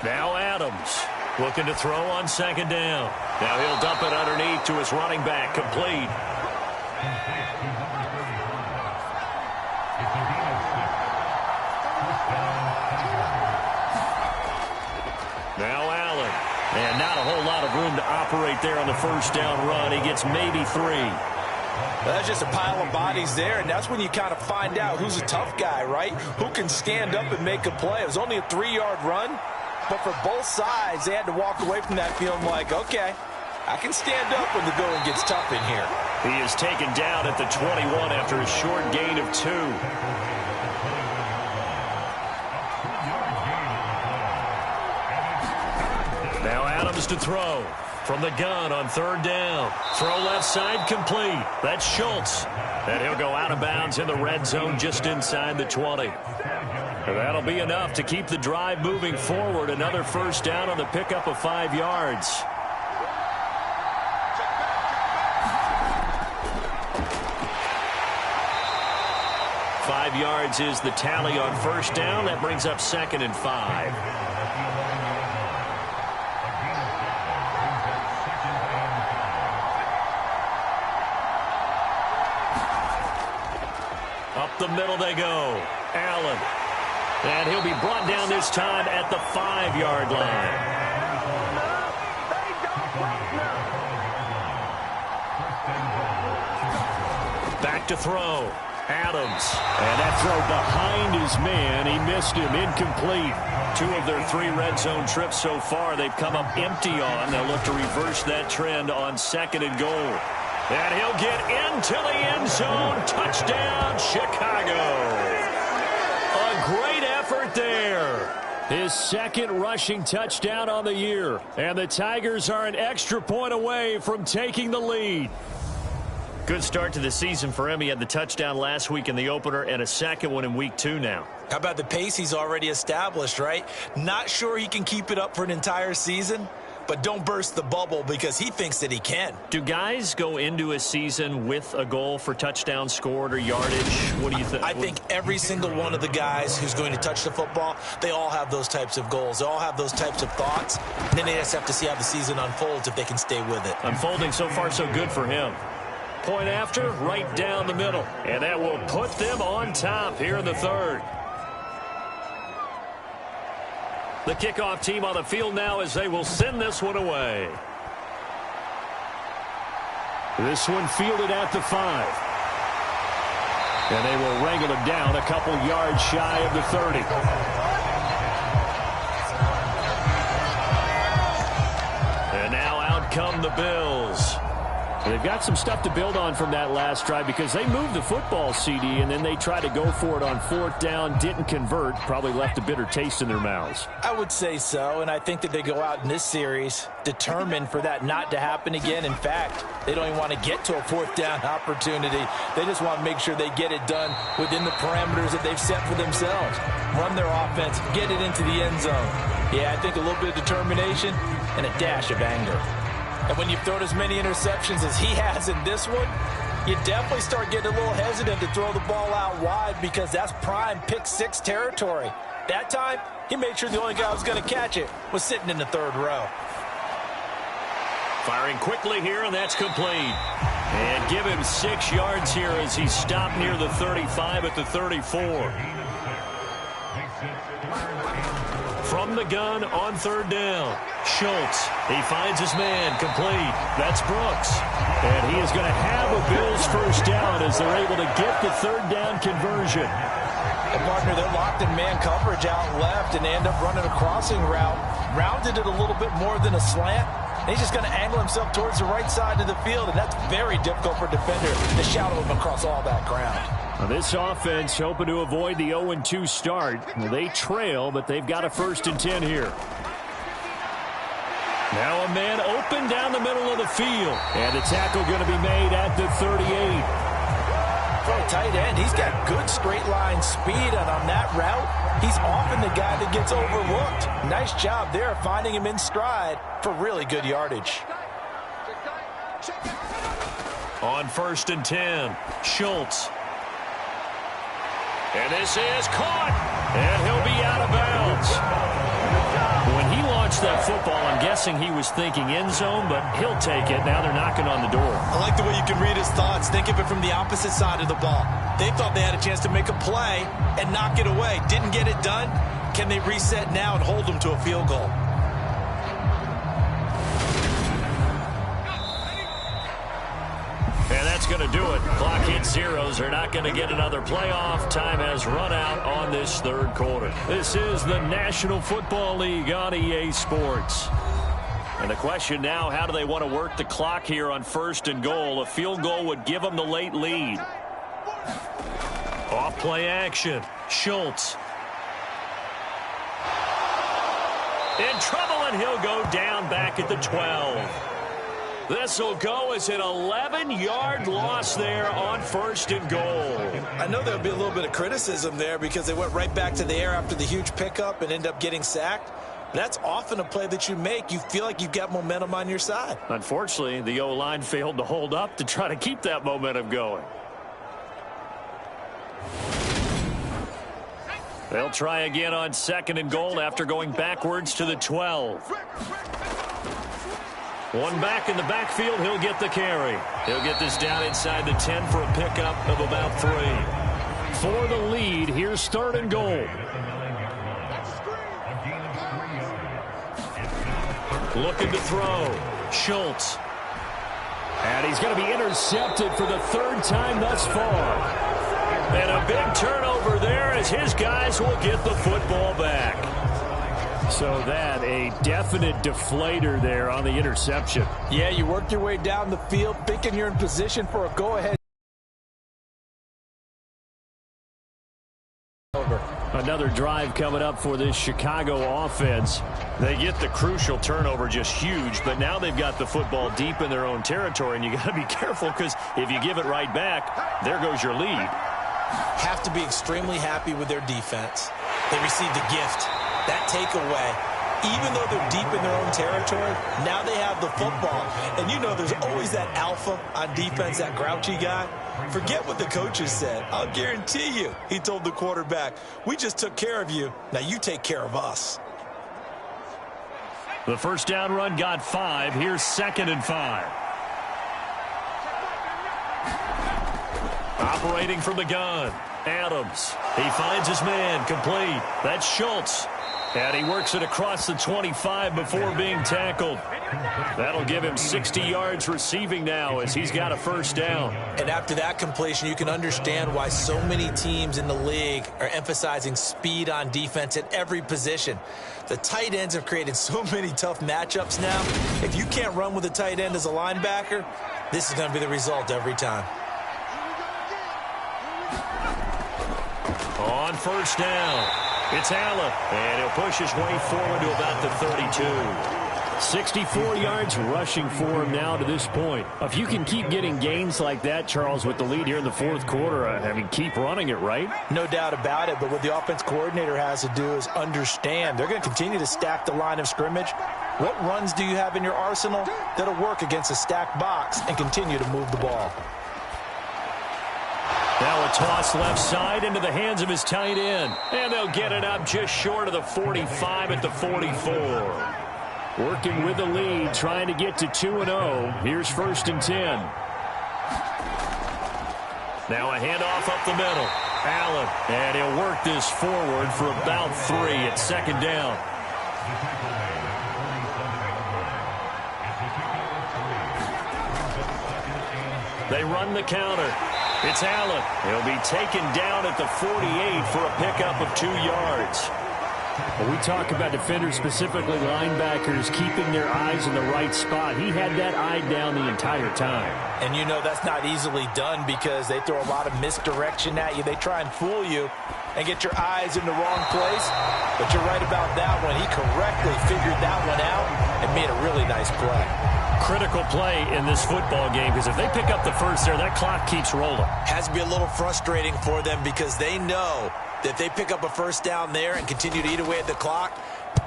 Now Adams looking to throw on 2nd down. Now he'll dump it underneath to his running back, complete. Now Allen. And not a whole lot of room to operate there on the 1st down run. He gets maybe 3. That's just a pile of bodies there, and that's when you kind of find out who's a tough guy, right? Who can stand up and make a play. It was only a 3-yard run, but for both sides, they had to walk away from that feeling like, okay, I can stand up when the going gets tough in here. He is taken down at the 21 after a short gain of 2. Now Adams to throw. From the gun on 3rd down. Throw left side complete. That's Schultz. And he'll go out of bounds in the red zone just inside the 20. And that'll be enough to keep the drive moving forward. Another 1st down on the pickup of 5 yards. Five yards is the tally on 1st down. That brings up 2nd and 5. Up the middle they go. Allen. And he'll be brought down this time at the 5-yard line. Back to throw. Adams. And that throw behind his man. He missed him. Incomplete. 2 of their 3 red zone trips so far they've come up empty on. They'll look to reverse that trend on 2nd and goal. And he'll get into the end zone. Touchdown, Chicago. A great effort there. His 2nd rushing touchdown on the year. And the Tigers are an extra point away from taking the lead. Good start to the season for him. He had the touchdown last week in the opener and a 2nd one in week 2 now. How about the pace he's already established, right? Not sure he can keep it up for an entire season, but don't burst the bubble because he thinks that he can. Do guys go into a season with a goal for touchdown scored or yardage? What do you think? I think every single one of the guys who's going to touch the football, they all have those types of goals. They all have those types of thoughts. And then they just have to see how the season unfolds if they can stay with it. Unfolding so far so good for him. Point after, right down the middle. And that will put them on top here in the 3rd. The kickoff team on the field now as they will send this one away. This one fielded at the 5. And they will wrangle him down a couple yards shy of the 30. And now out come the Bills. They've got some stuff to build on from that last drive because they moved the football, CD, and then they tried to go for it on 4th down, didn't convert, probably left a bitter taste in their mouths. I would say so, and I think that they go out in this series determined for that not to happen again. In fact, they don't even want to get to a 4th down opportunity. They just want to make sure they get it done within the parameters that they've set for themselves. Run their offense, get it into the end zone. Yeah, I think a little bit of determination and a dash of anger. And when you've thrown as many interceptions as he has in this one, you definitely start getting a little hesitant to throw the ball out wide because that's prime pick 6 territory. That time, he made sure the only guy who was going to catch it was sitting in the 3rd row. Firing quickly here, and that's complete. And give him 6 yards here as he stopped near the 35 at the 34. From the gun on 3rd down. Schultz, he finds his man, complete. That's Brooks. And he is going to have a Bills 1st down as they're able to get the 3rd down conversion. And partner, they're locked in man coverage out left, and they end up running a crossing route. Rounded it a little bit more than a slant. And he's just going to angle himself towards the right side of the field, and that's very difficult for a defender to shadow him across all that ground. Now this offense hoping to avoid the 0-2 start. Well, they trail, but they've got a 1st and 10 here. Now a man open down the middle of the field. And the tackle going to be made at the 38. For a tight end, he's got good straight line speed, and on that route, he's often the guy that gets overlooked. Nice job there finding him in stride for really good yardage. On 1st and 10, Schultz. And this is caught, and he'll be out of bounds. When he launched that football, I'm guessing he was thinking end zone, but he'll take it. Now they're knocking on the door. I like the way you can read his thoughts. Think of it from the opposite side of the ball. They thought they had a chance to make a play and knock it away. Didn't get it done. Can they reset now and hold them to a field goal? And that's going to do it. Clock hits zeros. They're not going to get another playoff. Time has run out on this third quarter. This is the National Football League on EA Sports. And the question now, how do they want to work the clock here on 1st and goal? A field goal would give them the late lead. Off play action. Schultz. In trouble, and he'll go down back at the 12. This will go as an 11-yard loss there on 1st and goal. I know there'll be a little bit of criticism there because they went right back to the air after the huge pickup and end up getting sacked. That's often a play that you make. You feel like you've got momentum on your side. Unfortunately, the O-line failed to hold up to try to keep that momentum going. They'll try again on 2nd and goal after going backwards to the 12. One back in the backfield, he'll get the carry. He'll get this down inside the 10 for a pickup of about 3. For the lead, here's 3rd and goal. Looking to throw. Schultz. And he's going to be intercepted for the 3rd time thus far. And a big turnover there as his guys will get the football back. So that a definite deflator there on the interception. Yeah, you work your way down the field thinking you're in position for a go-ahead. Another drive coming up for this Chicago offense. They get the crucial turnover, just huge, but now they've got the football deep in their own territory, and you got to be careful because if you give it right back, there goes your lead. Have to be extremely happy with their defense. They received a gift. That takeaway, even though they're deep in their own territory, now they have the football. And you know there's always that alpha on defense, that grouchy guy. Forget what the coaches said. I'll guarantee you, he told the quarterback, we just took care of you. Now you take care of us. The first down run got 5. Here's 2nd and 5. Operating from the gun. Adams. He finds his man. Complete. That's Schultz. And he works it across the 25 before being tackled. That'll give him 60 yards receiving now as he's got a first down. And after that completion, you can understand why so many teams in the league are emphasizing speed on defense at every position. The tight ends have created so many tough matchups now. If you can't run with a tight end as a linebacker, this is going to be the result every time. On 1st down, it's Allen, and he'll push his way forward to about the 32. 64 yards rushing for him now to this point. If you can keep getting gains like that, Charles, with the lead here in the 4th quarter, I mean, keep running it, right? No doubt about it, but what the offense coordinator has to do is understand. They're going to continue to stack the line of scrimmage. What runs do you have in your arsenal that'll work against a stacked box and continue to move the ball? Now a toss left side into the hands of his tight end. And they'll get it up just short of the 45 at the 44. Working with the lead, trying to get to 2-0. Here's 1st and 10. Now a handoff up the middle. Allen, and he'll work this forward for about 3 at 2nd down. They run the counter. It's Allen. He'll be taken down at the 48 for a pickup of 2 yards. When we talk about defenders, specifically linebackers, keeping their eyes in the right spot, he had that eye down the entire time. And you know that's not easily done because they throw a lot of misdirection at you. They try and fool you and get your eyes in the wrong place. But you're right about that one. He correctly figured that one out and made a really nice play. Critical play in this football game because if they pick up the first there, that clock keeps rolling. Has to be a little frustrating for them because they know that if they pick up a first down there and continue to eat away at the clock,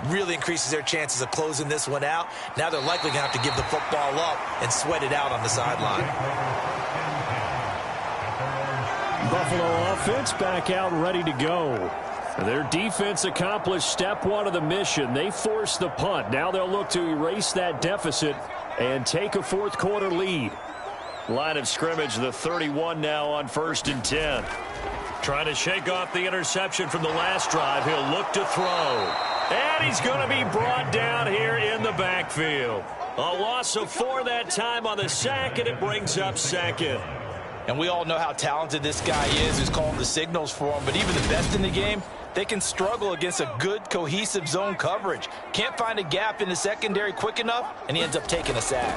really increases their chances of closing this one out. Now they're likely going to have to give the football up and sweat it out on the sideline. Buffalo offense back out ready to go. Their defense accomplished step one of the mission. They forced the punt. Now they'll look to erase that deficit and take a fourth quarter lead. Line of scrimmage, the 31 now on 1st and 10. Trying to shake off the interception from the last drive. He'll look to throw. And he's going to be brought down here in the backfield. A loss of 4 that time on the sack, and it brings up second. And we all know how talented this guy is who's calling the signals for him. But even the best in the game, they can struggle against a good, cohesive zone coverage. Can't find a gap in the secondary quick enough, and he ends up taking a sack.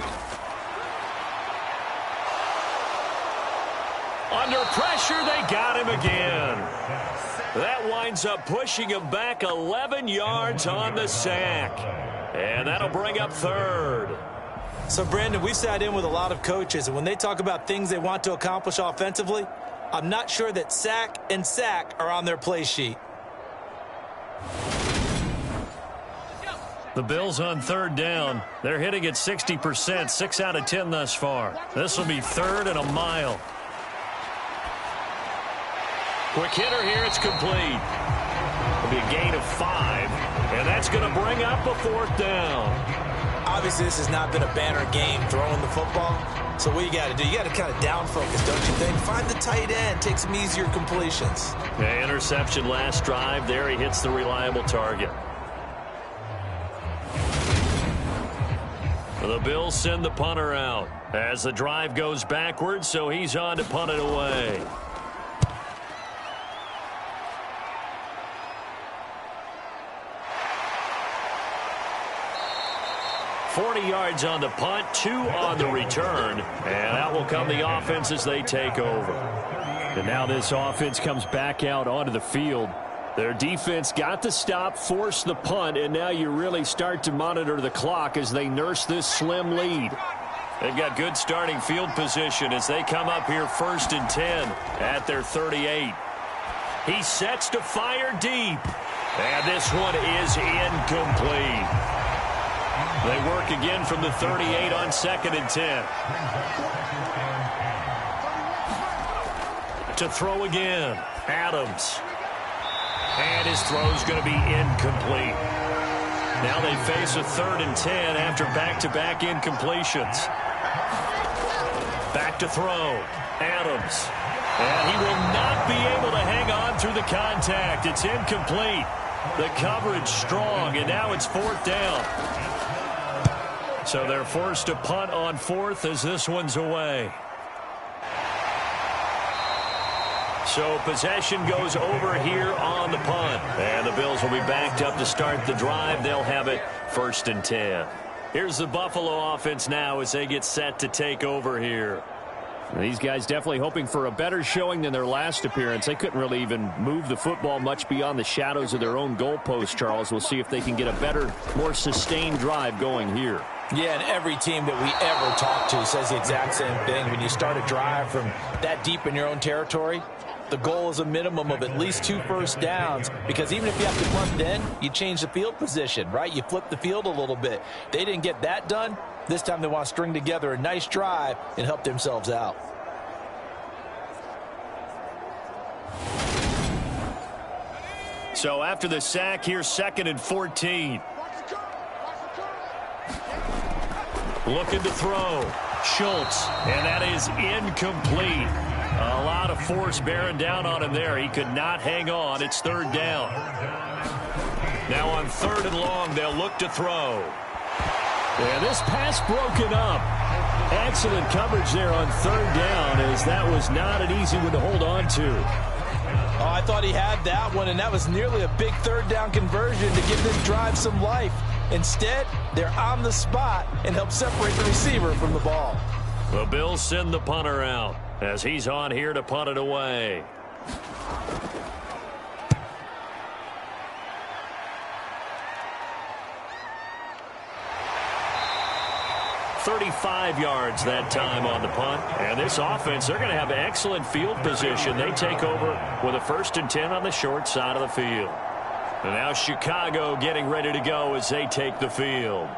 Under pressure, they got him again. That winds up pushing him back 11 yards on the sack. And that'll bring up 3rd. So, Brandon, we've sat in with a lot of coaches, and when they talk about things they want to accomplish offensively, I'm not sure that sack and sack are on their play sheet. The Bills on 3rd down. They're hitting at 60%, 6 out of 10 thus far. This will be 3rd and a mile. Quick hitter here, it's complete. It'll be a gain of 5, and that's going to bring up a 4th down. Obviously, this has not been a banner game throwing the football. So what you got to do, you got to kind of down focus, don't you think? Find the tight end, take some easier completions. The interception last drive. There he hits the reliable target. The Bills send the punter out as the drive goes backwards, so he's on to punt it away. 40 yards on the punt, 2 on the return, and out will come the offense as they take over. And now this offense comes back out onto the field. Their defense got the stop, forced the punt, and now you really start to monitor the clock as they nurse this slim lead. They've got good starting field position as they come up here 1st and 10 at their 38. He sets to fire deep, and this one is incomplete. They work again from the 38 on 2nd and 10. To throw again, Adams. And his throw's going to be incomplete. Now they face a 3rd and 10 after back-to-back incompletions. Back to throw, Adams. And he will not be able to hang on through the contact. It's incomplete. The coverage strong, and now it's 4th down. So they're forced to punt on 4th as this one's away. So possession goes over here on the punt. And the Bills will be backed up to start the drive. They'll have it 1st and 10. Here's the Buffalo offense now as they get set to take over here. These guys definitely hoping for a better showing than their last appearance. They couldn't really even move the football much beyond the shadows of their own goalpost, Charles. We'll see if they can get a better, more sustained drive going here. Yeah, and every team that we ever talk to says the exact same thing. When you start a drive from that deep in your own territory, the goal is a minimum of at least 2 first downs, because even if you have to punt then, you change the field position, right? You flip the field a little bit. They didn't get that done. This time they want to string together a nice drive and help themselves out. So after the sack, here's 2nd and 14. Looking to throw. Schultz, and that is incomplete. A lot of force bearing down on him there. He could not hang on. It's 3rd down. Now on 3rd and long, they'll look to throw. And this pass broken up. Excellent coverage there on 3rd down, as that was not an easy one to hold on to. Oh, I thought he had that one, and that was nearly a big third down conversion to give this drive some life. Instead, they're on the spot and help separate the receiver from the ball. The Bills send the punter out as he's on here to punt it away. 35 yards that time on the punt. And this offense, they're going to have excellent field position. They take over with a 1st and 10 on the short side of the field. And now Chicago getting ready to go as they take the field.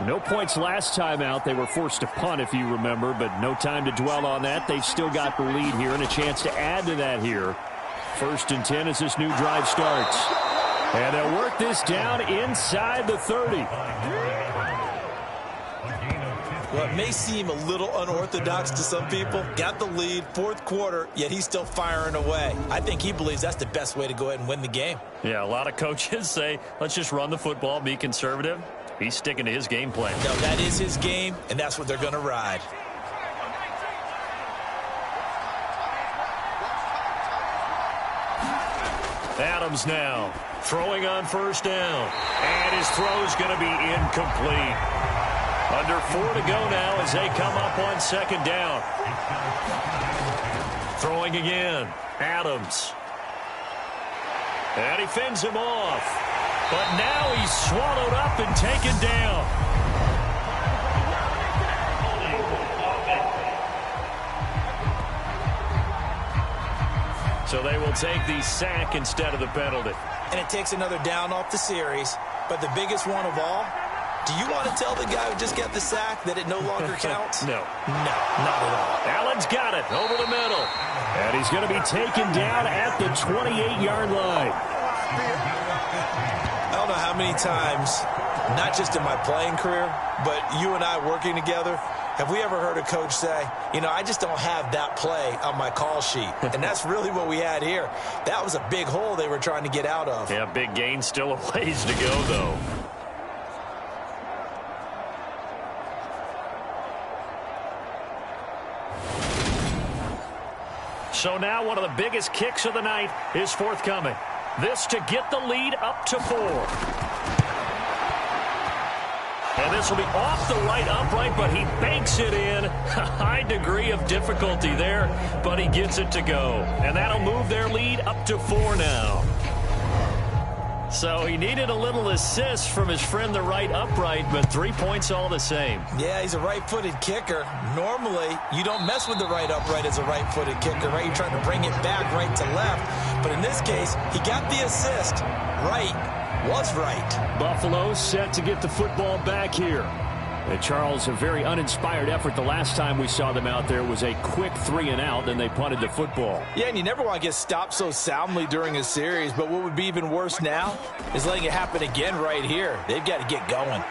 No points last time out. They were forced to punt, if you remember, but no time to dwell on that. They've still got the lead here and a chance to add to that here. 1st and 10 as this new drive starts. And they'll work this down inside the 30. Well, it may seem a little unorthodox to some people. Got the lead, 4th quarter, yet he's still firing away. I think he believes that's the best way to go ahead and win the game. Yeah, a lot of coaches say, let's just run the football, be conservative. He's sticking to his game plan. No, that is his game, and that's what they're going to ride. Adams now throwing on 1st down. And his throw's going to be incomplete. Under 4 to go now as they come up on 2nd down. Throwing again. Adams. And he fends him off. But now he's swallowed up and taken down. So they will take the sack instead of the penalty. And it takes another down off the series. But the biggest one of all, do you want to tell the guy who just got the sack that it no longer counts? No. No, not at all. Allen's got it over the middle. And he's going to be taken down at the 28-yard line. I don't know how many times, not just in my playing career, but you and I working together, have we ever heard a coach say, you know, I just don't have that play on my call sheet. And that's really what we had here. That was a big hole they were trying to get out of. Yeah, big gain, still a ways to go, though. So now one of the biggest kicks of the night is forthcoming. This to get the lead up to 4. And this will be off the right upright, but he banks it in. A high degree of difficulty there, but he gets it to go. And that'll move their lead up to 4 now. So he needed a little assist from his friend the right upright, but 3 points all the same. Yeah, he's a right-footed kicker. Normally, you don't mess with the right upright as a right-footed kicker, right? You're trying to bring it back right to left. But in this case, he got the assist. Right was right. Buffalo set to get the football back here. And Charles, a very uninspired effort. The last time we saw them out there was a quick 3-and-out, then they punted the football. Yeah, and you never want to get stopped so soundly during a series, but what would be even worse now is letting it happen again right here. They've got to get going.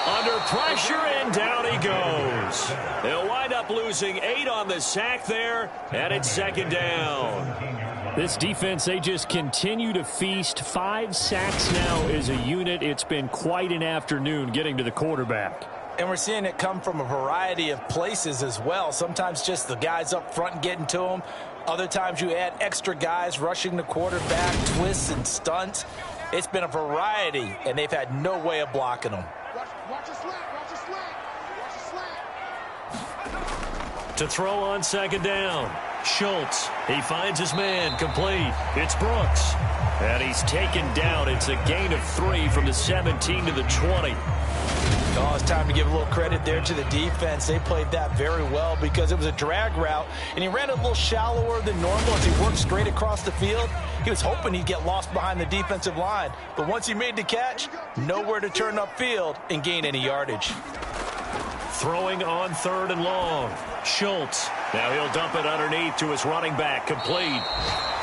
Under pressure, and down he goes. They'll wind up losing 8 on the sack there, and it's 2nd down. This defense, they just continue to feast. 5 sacks now as a unit. It's been quite an afternoon getting to the quarterback. And we're seeing it come from a variety of places as well. Sometimes just the guys up front getting to them. Other times you add extra guys rushing the quarterback, twists and stunts. It's been a variety, and they've had no way of blocking them. Watch your slant, watch your slant, watch your slant. To throw on 2nd down. Schultz, he finds his man, complete. It's Brooks. And he's taken down. It's a gain of 3 from the 17 to the 20. Oh, it's time to give a little credit there to the defense. They played that very well because it was a drag route, and he ran a little shallower than normal as he worked straight across the field. He was hoping he'd get lost behind the defensive line, but once he made the catch, nowhere to turn upfield and gain any yardage. Throwing on 3rd and long. Schultz. Now he'll dump it underneath to his running back. Complete.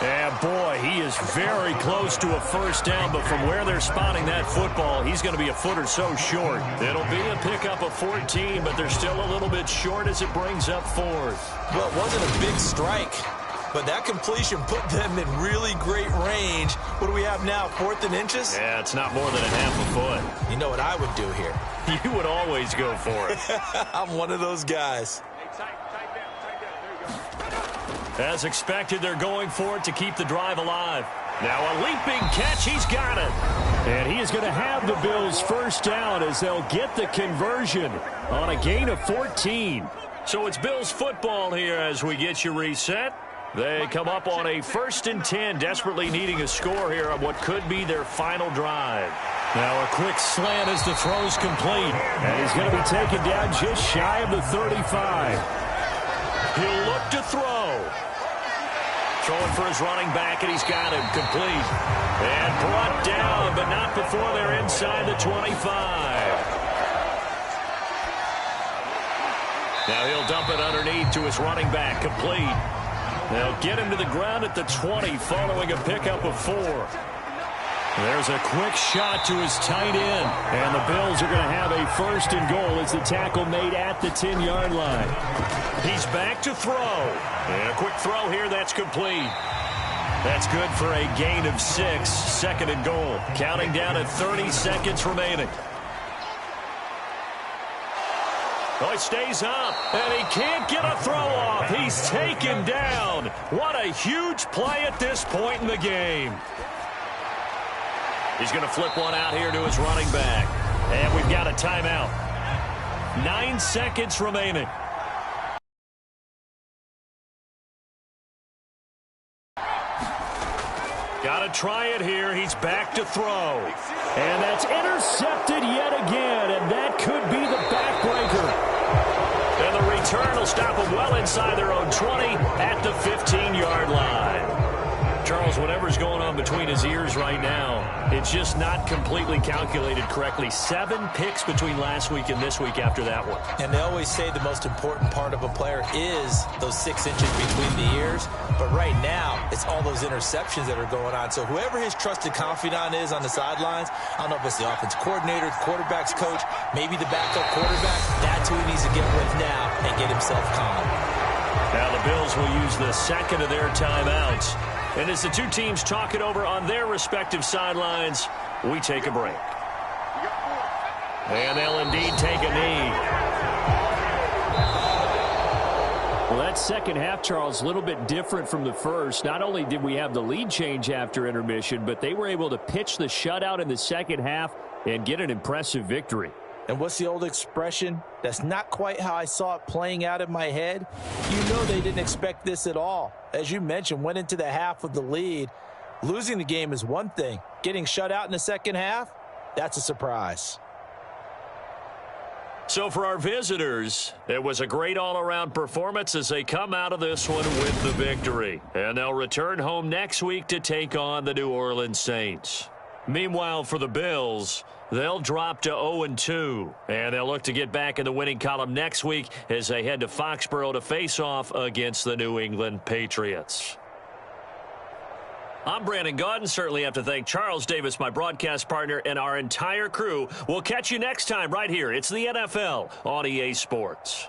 And boy, he is very close to a 1st down, but from where they're spotting that football, he's going to be a foot or so short. It'll be a pickup of 14, but they're still a little bit short as it brings up 4th. Well, it wasn't a big strike, but that completion put them in really great range. What do we have now, 4th and inches? Yeah, it's not more than a half a foot. You know what I would do here? You would always go for it. I'm one of those guys. As expected, they're going for it to keep the drive alive. Now a leaping catch. He's got it. And he is going to have the Bills first down as they'll get the conversion on a gain of 14. So it's Bills football here as we get you reset. They come up on a 1st and 10, desperately needing a score here on what could be their final drive. Now a quick slant as the throw's complete. And he's going to be taken down just shy of the 35. He'll look to throw. Throwing for his running back, and he's got him complete. And brought down, but not before they're inside the 25. Now he'll dump it underneath to his running back, complete. They'll get him to the ground at the 20, following a pickup of 4. There's a quick shot to his tight end. And the Bills are going to have a 1st and goal as the tackle made at the 10-yard line. He's back to throw. And a quick throw here, that's complete. That's good for a gain of 6, 2nd and goal. Counting down at 30 seconds remaining. Oh, he stays up, and he can't get a throw off. He's taken down. What a huge play at this point in the game. He's going to flip one out here to his running back. And we've got a timeout. 9 seconds remaining. Got to try it here. He's back to throw. And that's intercepted yet again, and that could be the backbreaker. And the return will stop them well inside their own 20 at the 15-yard line. Charles, whatever's going on between his ears right now, it's just not completely calculated correctly. 7 picks between last week and this week after that one. And they always say the most important part of a player is those 6 inches between the ears. But right now, it's all those interceptions that are going on. So whoever his trusted confidant is on the sidelines, I don't know if it's the offense coordinator, quarterback's coach, maybe the backup quarterback, that's who he needs to get with now and get himself calm. Now the Bills will use the 2nd of their timeouts. And as the two teams talk it over on their respective sidelines, we take a break. And they'll indeed take a knee. Well, that second half, Charles, a little bit different from the first. Not only did we have the lead change after intermission, but they were able to pitch the shutout in the second half and get an impressive victory. And what's the old expression? That's not quite how I saw it playing out in my head. You know they didn't expect this at all. As you mentioned, went into the half with the lead. Losing the game is one thing. Getting shut out in the second half, that's a surprise. So for our visitors, it was a great all-around performance as they come out of this one with the victory. And they'll return home next week to take on the New Orleans Saints. Meanwhile, for the Bills, they'll drop to 0-2, and they'll look to get back in the winning column next week as they head to Foxborough to face off against the New England Patriots. I'm Brandon Gaudin. Certainly have to thank Charles Davis, my broadcast partner, and our entire crew. We'll catch you next time right here. It's the NFL on EA Sports.